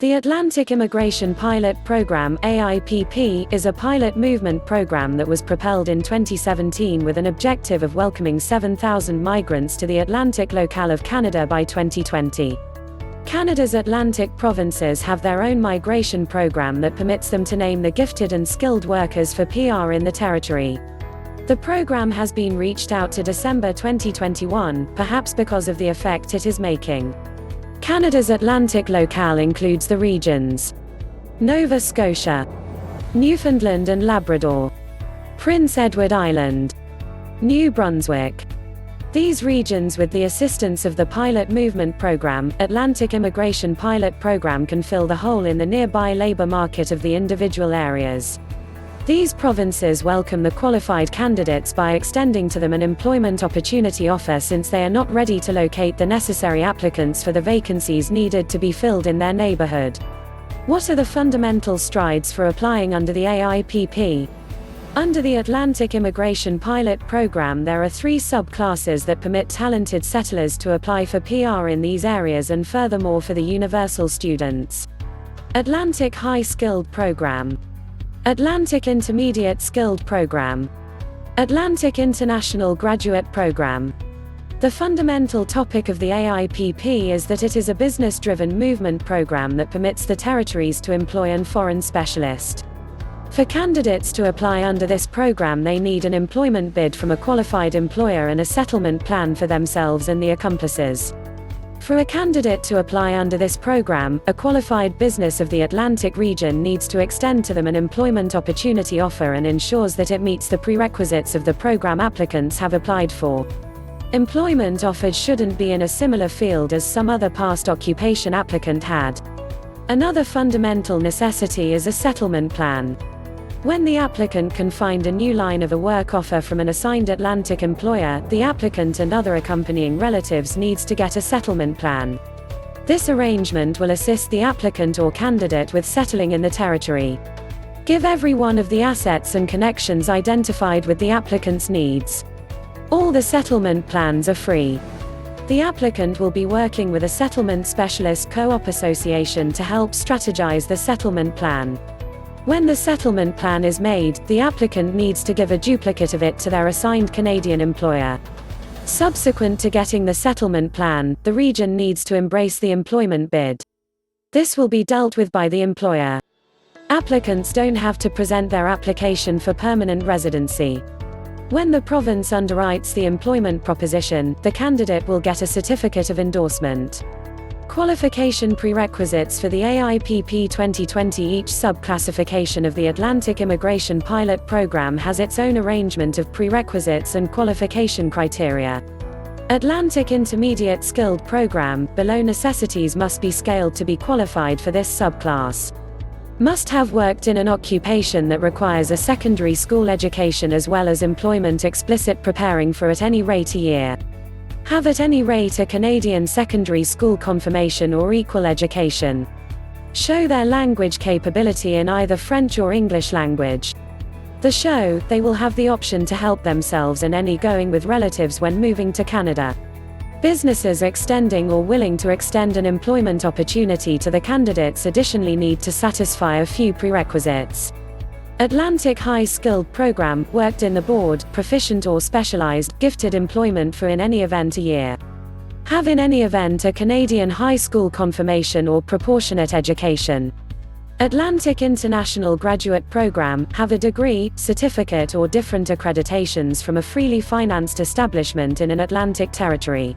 The Atlantic Immigration Pilot Program (AIPP) is a pilot movement program that was propelled in 2017 with an objective of welcoming 7,000 migrants to the Atlantic locale of Canada by 2020. Canada's Atlantic provinces have their own migration program that permits them to name the gifted and skilled workers for PR in the territory. The program has been reached out to December 2021, perhaps because of the effect it is making. Canada's Atlantic locale includes the regions Nova Scotia, Newfoundland and Labrador, Prince Edward Island, New Brunswick. These regions, with the assistance of the Pilot Movement Program, Atlantic Immigration Pilot Program, can fill the hole in the nearby labour market of the individual areas. These provinces welcome the qualified candidates by extending to them an employment opportunity offer, since they are not ready to locate the necessary applicants for the vacancies needed to be filled in their neighbourhood. What are the fundamental strides for applying under the AIPP? Under the Atlantic Immigration Pilot Program, there are 3 subclasses that permit talented settlers to apply for PR in these areas, and furthermore for the universal students. Atlantic High Skilled Program, Atlantic Intermediate Skilled Program, Atlantic International Graduate Program. The fundamental topic of the AIPP is that it is a business-driven movement program that permits the territories to employ a foreign specialist. For candidates to apply under this program, they need an employment bid from a qualified employer and a settlement plan for themselves and the accomplices. For a candidate to apply under this program, a qualified business of the Atlantic region needs to extend to them an employment opportunity offer and ensures that it meets the prerequisites of the program applicants have applied for. Employment offered shouldn't be in a similar field as some other past occupation applicant had. Another fundamental necessity is a settlement plan. When the applicant can find a new line of a work offer from an assigned Atlantic employer, the applicant and other accompanying relatives needs to get a settlement plan. This arrangement will assist the applicant or candidate with settling in the territory. Give every one of the assets and connections identified with the applicant's needs. All the settlement plans are free. The applicant will be working with a settlement specialist co-op association to help strategize the settlement plan. When the settlement plan is made, the applicant needs to give a duplicate of it to their assigned Canadian employer. Subsequent to getting the settlement plan, the region needs to embrace the employment bid. This will be dealt with by the employer. Applicants don't have to present their application for permanent residency. When the province underwrites the employment proposition, the candidate will get a certificate of endorsement. Qualification prerequisites for the AIPP 2020. Each subclassification of the Atlantic Immigration Pilot Program has its own arrangement of prerequisites and qualification criteria. Atlantic Intermediate Skilled Program, below necessities must be scaled to be qualified for this subclass. Must have worked in an occupation that requires a secondary school education as well as employment explicit preparing for at any rate a year. Have at any rate a Canadian secondary school confirmation or equal education. Show their language capability in either French or English language. They will have the option to help themselves and any going with relatives when moving to Canada. Businesses extending or willing to extend an employment opportunity to the candidates additionally need to satisfy a few prerequisites. Atlantic High Skilled Program, worked in the board, proficient or specialized, gifted employment for in any event a year. Have in any event a Canadian high school confirmation or proportionate education. Atlantic International Graduate Program, have a degree, certificate or different accreditations from a freely financed establishment in an Atlantic territory.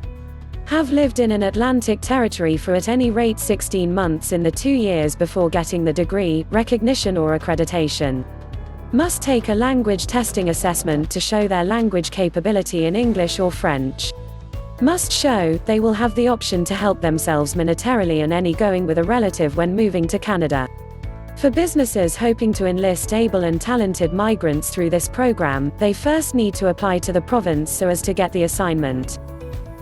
Have lived in an Atlantic territory for at any rate 16 months in the 2 years before getting the degree, recognition or accreditation. Must take a language testing assessment to show their language capability in English or French. Must show they will have the option to help themselves monetarily and any going with a relative when moving to Canada. For businesses hoping to enlist able and talented migrants through this program, they first need to apply to the province so as to get the assignment.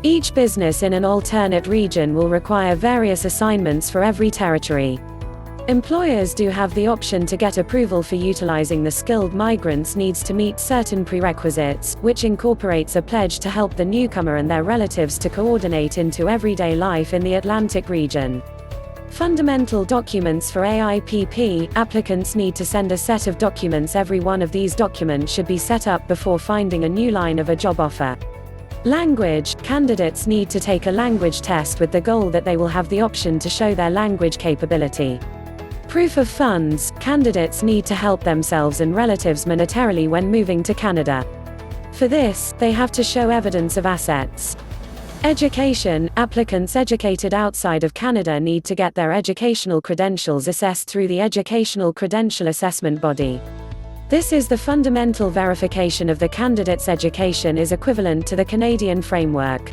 Each business in an alternate region will require various assignments for every territory. Employers do have the option to get approval for utilizing the skilled migrants needs to meet certain prerequisites, which incorporates a pledge to help the newcomer and their relatives to coordinate into everyday life in the Atlantic region. Fundamental documents for AIPP. Applicants need to send a set of documents. Every one of these documents should be set up before finding a new line of a job offer. Language. Candidates need to take a language test with the goal that they will have the option to show their language capability. Proof of funds. Candidates need to help themselves and relatives monetarily when moving to Canada. For this, they have to show evidence of assets. Education. Applicants educated outside of Canada need to get their educational credentials assessed through the Educational Credential Assessment Body. This is the fundamental verification of the candidate's education is equivalent to the Canadian framework.